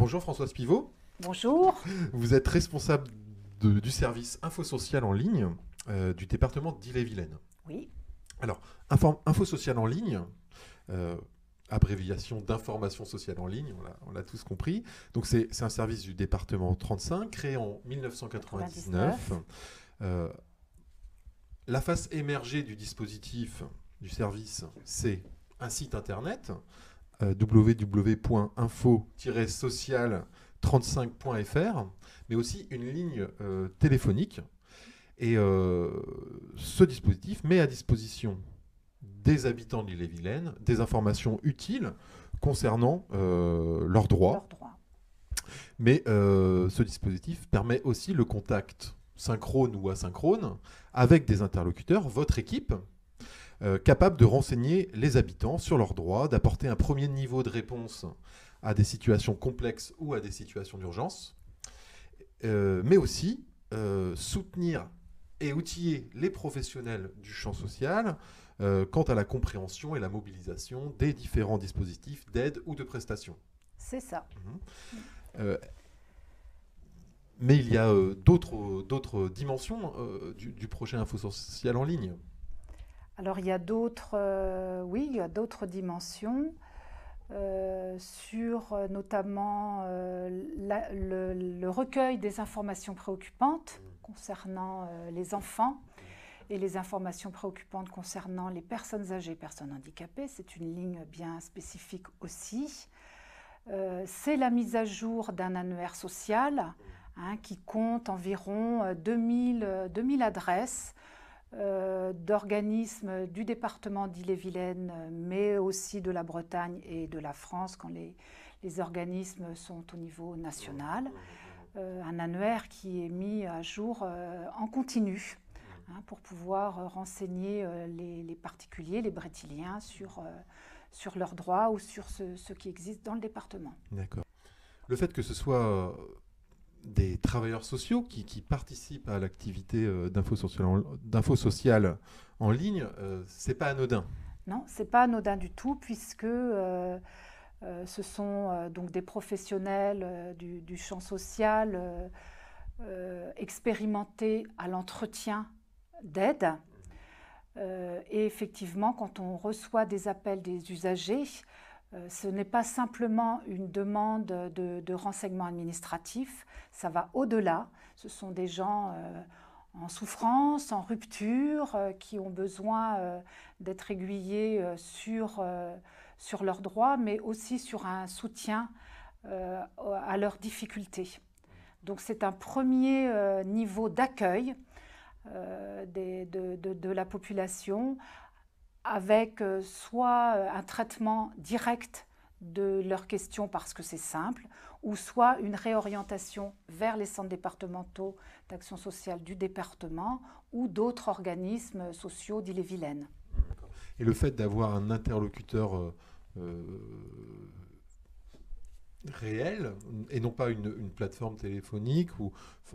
Bonjour Françoise Pivot. Bonjour. Vous êtes responsable du service Info Social en ligne du département d'Ille-et-Vilaine. Oui. Alors, Info Social en ligne, abréviation d'information sociale en ligne, on l'a tous compris. Donc c'est un service du département 35, créé en 1999. La face émergée du dispositif du service, c'est un site internet, www.info-social35.fr, mais aussi une ligne téléphonique. Et ce dispositif met à disposition des habitants de l'Ille-et-Vilaine des informations utiles concernant leurs droits. Mais ce dispositif permet aussi le contact synchrone ou asynchrone avec des interlocuteurs, votre équipe, capable de renseigner les habitants sur leurs droits, d'apporter un premier niveau de réponse à des situations complexes ou à des situations d'urgence, mais aussi soutenir et outiller les professionnels du champ social quant à la compréhension et la mobilisation des différents dispositifs d'aide ou de prestations. C'est ça. Mais il y a d'autres dimensions du projet Info Social en ligne. Alors il y a d'autres dimensions sur notamment le recueil des informations préoccupantes concernant les enfants et les informations préoccupantes concernant les personnes âgées, personnes handicapées. C'est une ligne bien spécifique aussi. C'est la mise à jour d'un annuaire social qui compte environ 2000 adresses d'organismes du département d'Ille-et-Vilaine, mais aussi de la Bretagne et de la France quand les organismes sont au niveau national. Un annuaire qui est mis à jour en continu pour pouvoir renseigner les particuliers, les brétiliens sur leurs droits ou sur ce qui existe dans le département. D'accord. Le fait que ce soit des travailleurs sociaux qui participent à l'activité d'Info Social en ligne, c'est pas anodin. Non, c'est pas anodin du tout, puisque ce sont donc des professionnels du champ social expérimentés à l'entretien d'aide. Et effectivement, quand on reçoit des appels des usagers, ce n'est pas simplement une demande de renseignement administratif, ça va au-delà. Ce sont des gens en souffrance, en rupture, qui ont besoin d'être aiguillés sur leurs droits, mais aussi sur un soutien à leurs difficultés. Donc c'est un premier niveau d'accueil de la population, avec soit un traitement direct de leurs questions parce que c'est simple, ou soit une réorientation vers les centres départementaux d'action sociale du département ou d'autres organismes sociaux d'Ille-et-Vilaine. Et le fait d'avoir un interlocuteur réel et non pas une plateforme téléphonique,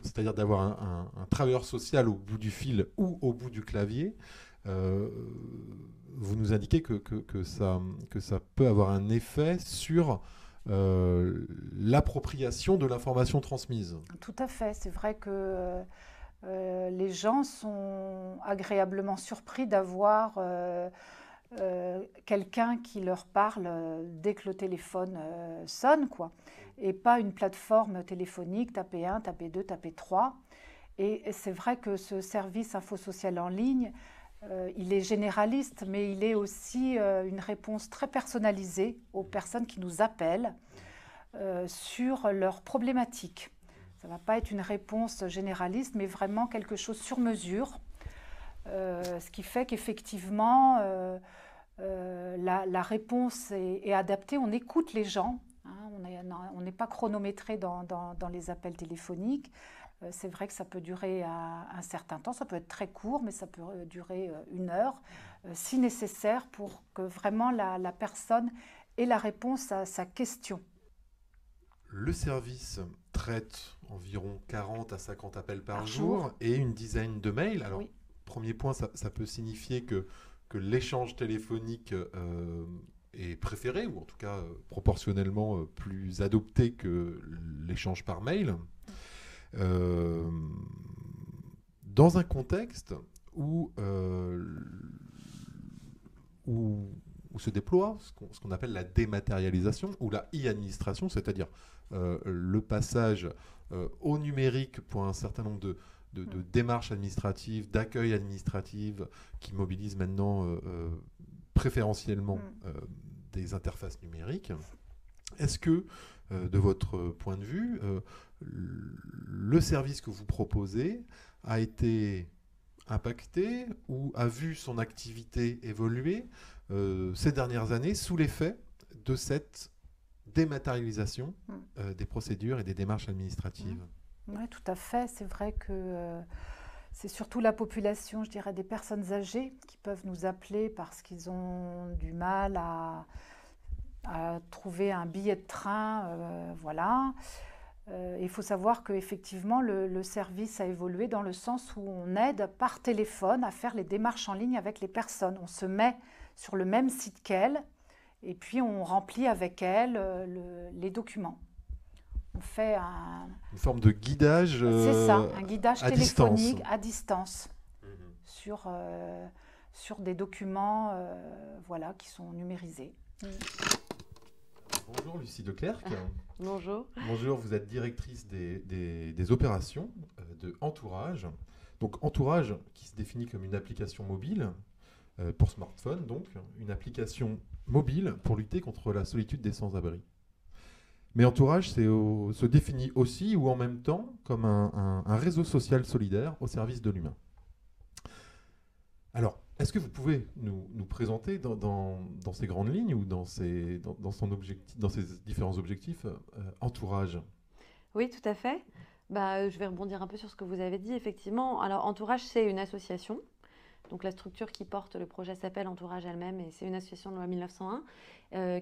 c'est-à-dire d'avoir un travailleur social au bout du fil ou au bout du clavier, vous nous indiquez que ça peut avoir un effet sur l'appropriation de l'information transmise. Tout à fait. C'est vrai que les gens sont agréablement surpris d'avoir quelqu'un qui leur parle dès que le téléphone sonne, quoi. Et pas une plateforme téléphonique, tapez 1, tapez 2, tapez 3. Et c'est vrai que ce service Info Social en ligne, il est généraliste, mais il est aussi une réponse très personnalisée aux personnes qui nous appellent sur leurs problématiques. Ça ne va pas être une réponse généraliste, mais vraiment quelque chose sur mesure, ce qui fait qu'effectivement, la réponse est adaptée. On écoute les gens, on n'est pas chronométré dans les appels téléphoniques. C'est vrai que ça peut durer un certain temps, ça peut être très court, mais ça peut durer 1 heure, si nécessaire, pour que vraiment la personne ait la réponse à sa question. Le service traite environ 40 à 50 appels par jour et une dizaine de mails. Alors, premier point, ça peut signifier que l'échange téléphonique est préféré, ou en tout cas proportionnellement plus adopté que l'échange par mail, dans un contexte où, où se déploie ce qu'on appelle la dématérialisation ou la e-administration, c'est-à-dire le passage au numérique pour un certain nombre de démarches administratives, d'accueil administratif, qui mobilisent maintenant préférentiellement des interfaces numériques. Est-ce que, de votre point de vue, le service que vous proposez a été impacté ou a vu son activité évoluer ces dernières années sous l'effet de cette dématérialisation des procédures et des démarches administratives? Oui, tout à fait. C'est vrai que c'est surtout la population, je dirais, des personnes âgées qui peuvent nous appeler parce qu'ils ont du mal à trouver un billet de train. Voilà. Il faut savoir qu'effectivement, le service a évolué dans le sens où on aide par téléphone à faire les démarches en ligne avec les personnes. On se met sur le même site qu'elles et puis on remplit avec elles les documents. On fait une forme de guidage c'est ça, un guidage téléphonique distance. à distance sur des documents voilà, qui sont numérisés. Bonjour Lucie Declercq. Bonjour. Bonjour, vous êtes directrice des opérations de Entourage. Donc Entourage qui se définit comme une application mobile pour smartphone, donc une application mobile pour lutter contre la solitude des sans-abri. Mais Entourage se définit aussi ou en même temps comme un réseau social solidaire au service de l'humain. Alors, est-ce que vous pouvez nous présenter dans ces grandes lignes ou dans ces différents objectifs Entourage? Oui, tout à fait. Je vais rebondir un peu sur ce que vous avez dit, effectivement. Alors, Entourage, c'est une association. Donc, la structure qui porte le projet s'appelle Entourage elle-même et c'est une association de loi 1901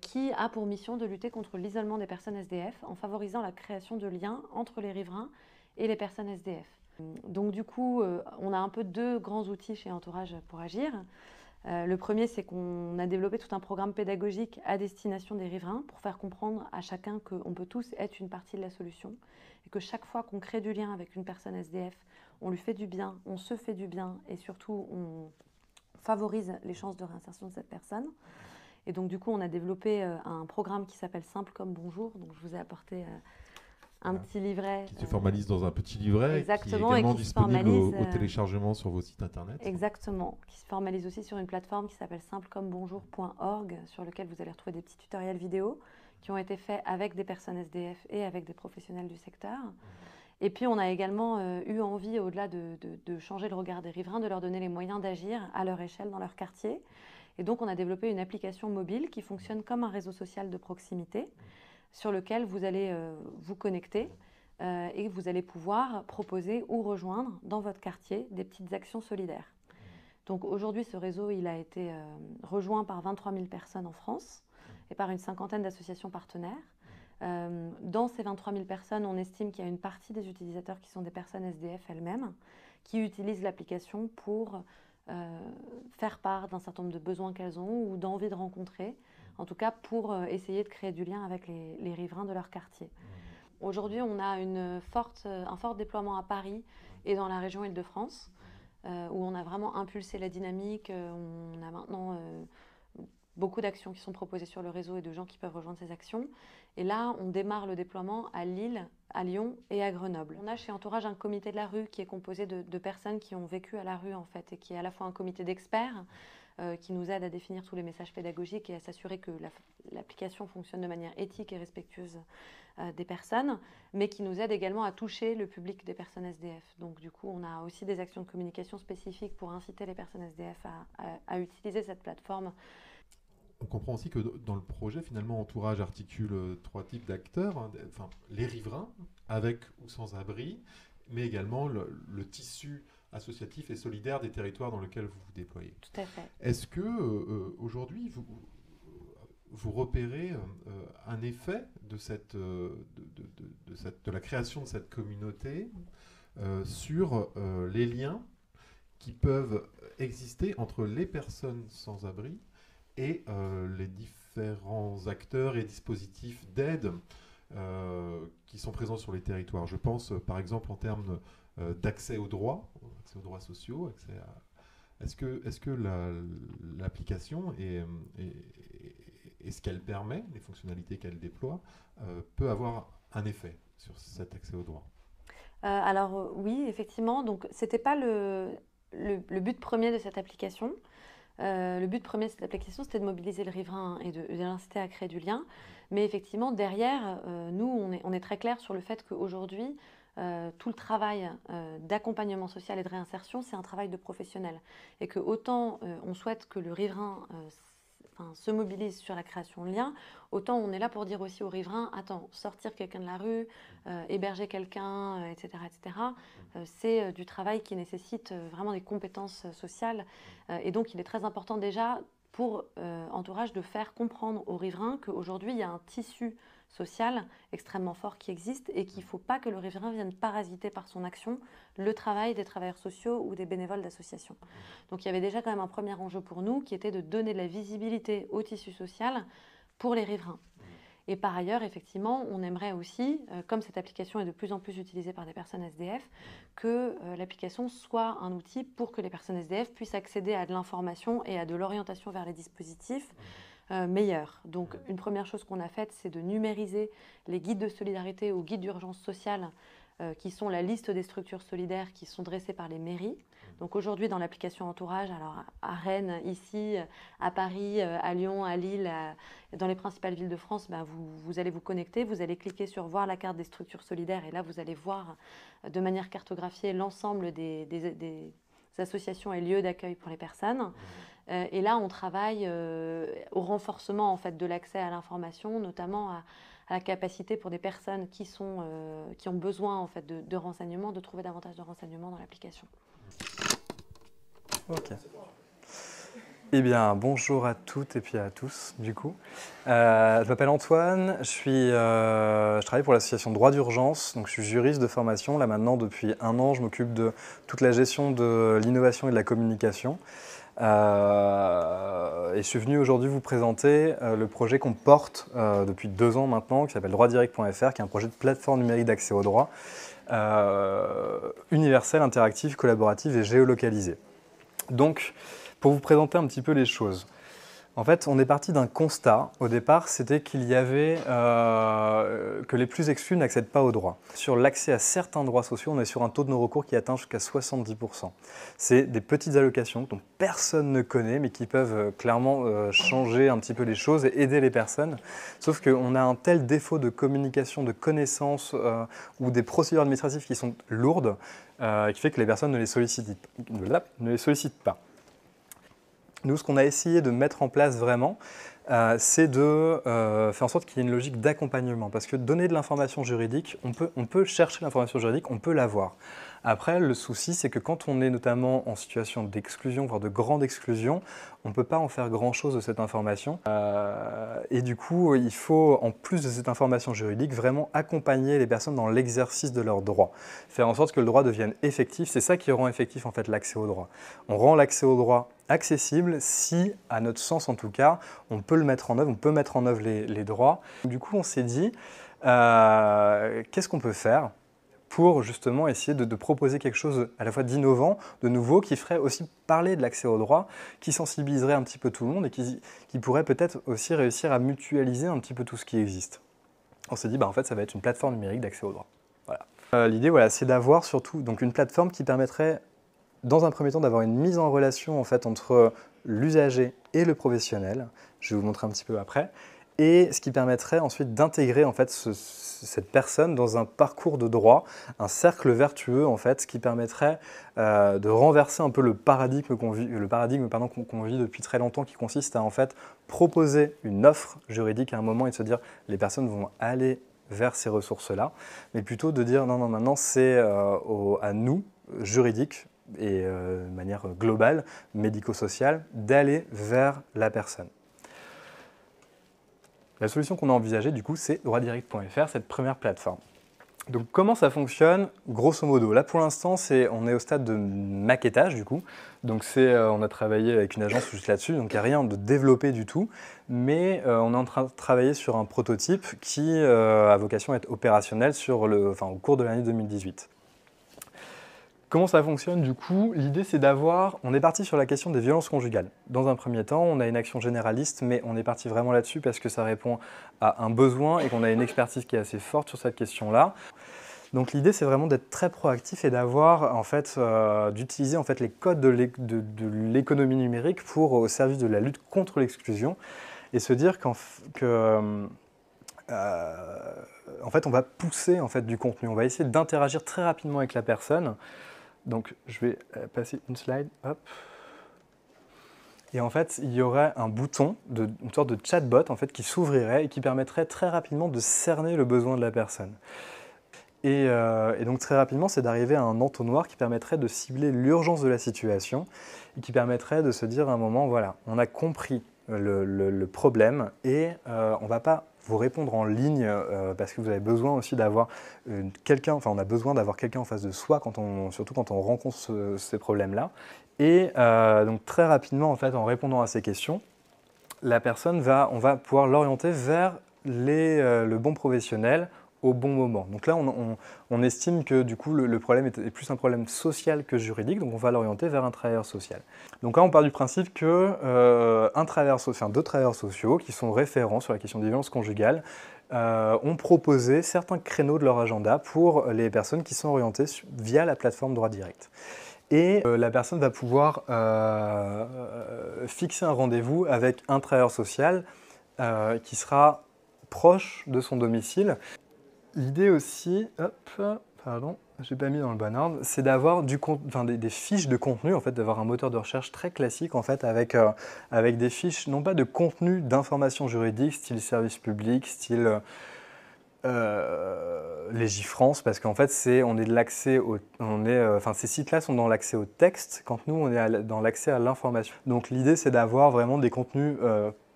qui a pour mission de lutter contre l'isolement des personnes SDF en favorisant la création de liens entre les riverains et les personnes SDF. Donc du coup, on a un peu deux grands outils chez Entourage pour agir. Le premier, c'est qu'on a développé tout un programme pédagogique à destination des riverains pour faire comprendre à chacun qu'on peut tous être une partie de la solution et que chaque fois qu'on crée du lien avec une personne SDF, on lui fait du bien, on se fait du bien et surtout on favorise les chances de réinsertion de cette personne. Et donc du coup, on a développé un programme qui s'appelle Simple comme bonjour. Donc je vous ai apporté un petit livret. Qui se formalise dans un petit livret, exactement, qui est également qui disponible au téléchargement sur vos sites internet. Exactement, qui se formalise aussi sur une plateforme qui s'appelle simplecommebonjour.org, sur lequel vous allez retrouver des petits tutoriels vidéo qui ont été faits avec des personnes SDF et avec des professionnels du secteur. Et puis on a également eu envie, au-delà de changer le regard des riverains, de leur donner les moyens d'agir à leur échelle dans leur quartier. Et donc on a développé une application mobile qui fonctionne comme un réseau social de proximité, sur lequel vous allez vous connecter et vous allez pouvoir proposer ou rejoindre dans votre quartier des petites actions solidaires. Donc aujourd'hui, ce réseau il a été rejoint par 23 000 personnes en France et par une cinquantaine d'associations partenaires. Dans ces 23 000 personnes, on estime qu'il y a une partie des utilisateurs qui sont des personnes SDF elles-mêmes, qui utilisent l'application pour faire part d'un certain nombre de besoins qu'elles ont ou d'envie de rencontrer, en tout cas pour essayer de créer du lien avec les riverains de leur quartier. Aujourd'hui, on a un fort déploiement à Paris et dans la région Île-de-France, où on a vraiment impulsé la dynamique. On a maintenant beaucoup d'actions qui sont proposées sur le réseau et de gens qui peuvent rejoindre ces actions. Et là, on démarre le déploiement à Lille, à Lyon et à Grenoble. On a chez Entourage un comité de la rue qui est composé de personnes qui ont vécu à la rue en fait, et qui est à la fois un comité d'experts qui nous aide à définir tous les messages pédagogiques et à s'assurer que l'application fonctionne de manière éthique et respectueuse des personnes, mais qui nous aide également à toucher le public des personnes SDF. Donc du coup, on a aussi des actions de communication spécifiques pour inciter les personnes SDF à utiliser cette plateforme. On comprend aussi que dans le projet, finalement, Entourage articule trois types d'acteurs, hein, enfin, les riverains, avec ou sans abri, mais également le tissu associatif et solidaire des territoires dans lesquels vous vous déployez. Tout à fait. Est-ce que aujourd'hui, vous repérez un effet de la création de cette communauté sur les liens qui peuvent exister entre les personnes sans abri et différents acteurs et dispositifs d'aide qui sont présents sur les territoires. Je pense par exemple en termes d'accès aux droits sociaux, est-ce que l'application et ce qu'elle permet, les fonctionnalités qu'elle déploie, peut avoir un effet sur cet accès aux droits? Alors oui, effectivement, donc c'était pas le but premier de cette application. Le but premier de cette application, c'était de mobiliser le riverain et de l'inciter à créer du lien. Mais effectivement, derrière, nous, on est très clair sur le fait qu'aujourd'hui, tout le travail d'accompagnement social et de réinsertion, c'est un travail de professionnel. Et que autant on souhaite que le riverain se mobilise sur la création de liens, autant on est là pour dire aussi aux riverains, attends, sortir quelqu'un de la rue, héberger quelqu'un, etc., c'est du travail qui nécessite vraiment des compétences sociales. Et donc, il est très important déjà pour Entourage de faire comprendre aux riverains qu'aujourd'hui, il y a un tissu social extrêmement fort qui existe et qu'il ne faut pas que le riverain vienne parasiter par son action le travail des travailleurs sociaux ou des bénévoles d'associations. Donc il y avait déjà quand même un premier enjeu pour nous qui était de donner de la visibilité au tissu social pour les riverains. Et par ailleurs, effectivement, on aimerait aussi, comme cette application est de plus en plus utilisée par des personnes SDF, que l'application soit un outil pour que les personnes SDF puissent accéder à de l'information et à de l'orientation vers les dispositifs meilleurs. Donc, une première chose qu'on a faite, c'est de numériser les guides de solidarité ou guides d'urgence sociale, qui sont la liste des structures solidaires qui sont dressées par les mairies. Donc aujourd'hui, dans l'application Entourage, alors à Rennes, ici, à Paris, à Lyon, à Lille, dans les principales villes de France, vous allez vous connecter, vous allez cliquer sur « Voir la carte des structures solidaires » et là, vous allez voir de manière cartographiée l'ensemble des associations et lieux d'accueil pour les personnes. Et là, on travaille au renforcement en fait, de l'accès à l'information, notamment à la capacité pour des personnes qui ont besoin en fait, de renseignements, de trouver davantage de renseignements dans l'application. Ok. Eh bien, bonjour à toutes et puis à tous, du coup. Je m'appelle Antoine, je travaille pour l'association Droit d'Urgence, donc je suis juriste de formation. Là maintenant, depuis 1 an, je m'occupe de toute la gestion de l'innovation et de la communication. Et je suis venu aujourd'hui vous présenter le projet qu'on porte depuis 2 ans maintenant, qui s'appelle droitdirect.fr, qui est un projet de plateforme numérique d'accès au droit, universelle, interactive, collaborative et géolocalisée. Donc, pour vous présenter un petit peu les choses, en fait, on est parti d'un constat. Au départ, c'était qu'il y avait que les plus exclus n'accèdent pas aux droits. Sur l'accès à certains droits sociaux, on est sur un taux de non-recours qui atteint jusqu'à 70%. C'est des petites allocations dont personne ne connaît, mais qui peuvent clairement changer un petit peu les choses et aider les personnes. Sauf qu'on a un tel défaut de communication, de connaissances ou des procédures administratives qui sont lourdes, qui fait que les personnes ne les sollicitent pas. Nous, ce qu'on a essayé de mettre en place vraiment, c'est de faire en sorte qu'il y ait une logique d'accompagnement. Parce que donner de l'information juridique, on peut chercher l'information juridique, on peut l'avoir. Après, le souci, c'est que quand on est notamment en situation d'exclusion, voire de grande exclusion, on ne peut pas en faire grand-chose de cette information. Et du coup, il faut, en plus de cette information juridique, vraiment accompagner les personnes dans l'exercice de leurs droits. Faire en sorte que le droit devienne effectif. C'est ça qui rend effectif en fait l'accès au droit. On rend l'accès au droit accessible si, à notre sens en tout cas, on peut le mettre en œuvre, on peut mettre en œuvre les droits. Du coup, on s'est dit, qu'est-ce qu'on peut faire pour justement essayer de proposer quelque chose à la fois d'innovant, de nouveau, qui ferait aussi parler de l'accès au droit, qui sensibiliserait un petit peu tout le monde et qui pourrait peut-être aussi réussir à mutualiser un petit peu tout ce qui existe. On s'est dit, en fait, ça va être une plateforme numérique d'accès au droit. Voilà. L'idée, c'est d'avoir surtout donc, une plateforme qui permettrait, dans un premier temps, d'avoir une mise en relation en fait, entre l'usager et le professionnel. Je vais vous montrer un petit peu après. Et ce qui permettrait ensuite d'intégrer en fait, cette personne dans un parcours de droit, un cercle vertueux en fait, ce qui permettrait de renverser un peu le paradigme qu'on vit depuis très longtemps, qui consiste à en fait proposer une offre juridique à un moment et de se dire les personnes vont aller vers ces ressources-là, mais plutôt de dire non, maintenant c'est à nous, juridiques et de manière globale, médico-sociale, d'aller vers la personne. La solution qu'on a envisagée, du coup, c'est droitdirect.fr, cette première plateforme. Donc comment ça fonctionne? Grosso modo, là pour l'instant, on est au stade de maquettage du coup. Donc on a travaillé avec une agence juste là-dessus, donc il n'y a rien de développé du tout. Mais on est en train de travailler sur un prototype qui a vocation à être opérationnel au cours de l'année 2018. Comment ça fonctionne du coup? L'idée c'est on est parti sur la question des violences conjugales. Dans un premier temps, on a une action généraliste, mais on est parti vraiment là-dessus parce que ça répond à un besoin et qu'on a une expertise qui est assez forte sur cette question-là. Donc l'idée c'est vraiment d'être très proactif et d'utiliser les codes de l'économie numérique au service de la lutte contre l'exclusion et se dire on va pousser du contenu, on va essayer d'interagir très rapidement avec la personne. Donc, je vais passer une slide, hop. Et en fait, il y aurait un bouton, une sorte de chatbot qui s'ouvrirait et qui permettrait très rapidement de cerner le besoin de la personne. Et donc, très rapidement, c'est d'arriver à un entonnoir qui permettrait de cibler l'urgence de la situation et qui permettrait de se dire à un moment, voilà, on a compris le problème et on ne va pas vous répondre en ligne parce que vous avez besoin aussi d'avoir quelqu'un, on a besoin d'avoir quelqu'un en face de soi, surtout quand on rencontre ces problèmes-là. Et donc très rapidement, en répondant à ces questions, la personne on va pouvoir l'orienter vers le bon professionnel au bon moment. Donc là, on estime que du coup, le problème est plus un problème social que juridique, donc on va l'orienter vers un travailleur social. Donc là, on part du principe que deux travailleurs sociaux qui sont référents sur la question des violences conjugales ont proposé certains créneaux de leur agenda pour les personnes qui sont orientées via la plateforme Droit Direct. Et la personne va pouvoir fixer un rendez-vous avec un travailleur social qui sera proche de son domicile. L'idée aussi, j'ai pas mis dans le bon ordre, c'est d'avoir des fiches de contenu, d'avoir un moteur de recherche très classique avec des fiches, non pas de contenu d'information juridique, style service public, style Légifrance, parce qu'en fait ces sites-là sont dans l'accès au texte, quand nous on est dans l'accès à l'information. Donc l'idée c'est d'avoir vraiment des contenus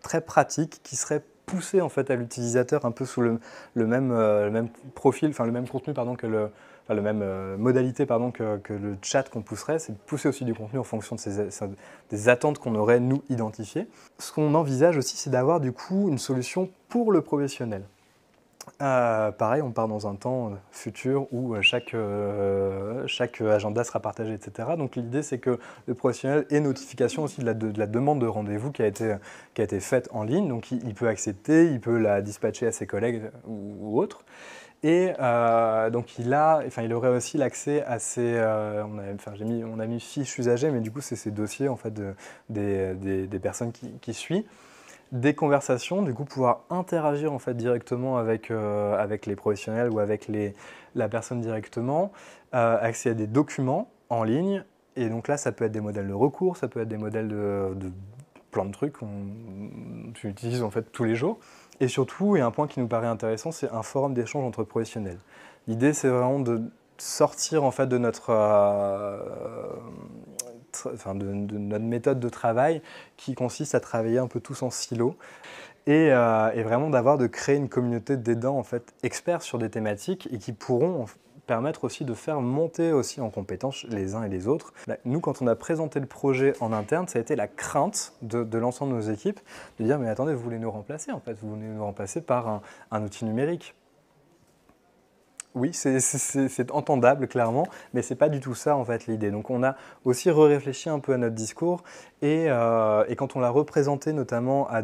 très pratiques qui seraient pousser à l'utilisateur un peu sous le même profil, le même contenu la même modalité que le chat qu'on pousserait, c'est de pousser aussi du contenu en fonction des attentes qu'on aurait nous identifiées. Ce qu'on envisage aussi, c'est d'avoir du coup une solution pour le professionnel. Pareil, on part dans un temps futur où chaque agenda sera partagé, etc. Donc l'idée, c'est que le professionnel ait notification aussi de la demande de rendez-vous qui a été faite en ligne. Donc il peut accepter, il peut la dispatcher à ses collègues ou autres. Et donc il aurait aussi l'accès à on a mis fiches usagées, mais du coup c'est ces dossiers des personnes qui suivent. Des conversations, du coup pouvoir interagir directement avec les professionnels ou avec la personne directement, accès à des documents en ligne, et donc là ça peut être des modèles de recours, ça peut être des modèles de plein de trucs qu'on utilise tous les jours, et surtout, et un point qui nous paraît intéressant, c'est un forum d'échange entre professionnels. L'idée c'est vraiment de sortir de notre méthode de travail qui consiste à travailler un peu tous en silo et vraiment de créer une communauté d'aidants experts sur des thématiques et qui pourront permettre aussi de faire monter aussi en compétences les uns et les autres. Nous, quand on a présenté le projet en interne, ça a été la crainte de l'ensemble de nos équipes de dire mais attendez, vous voulez nous remplacer vous voulez nous remplacer par un outil numérique. Oui, c'est entendable clairement, mais c'est pas du tout ça l'idée. Donc on a aussi réfléchi un peu à notre discours et quand on l'a représenté notamment à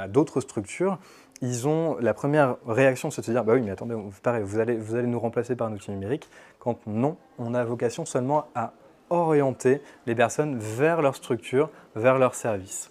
d'autres structures, la première réaction c'est de se dire bah oui mais attendez, pareil, vous allez nous remplacer par un outil numérique, quand non, on a vocation seulement à orienter les personnes vers leur structure, vers leur service.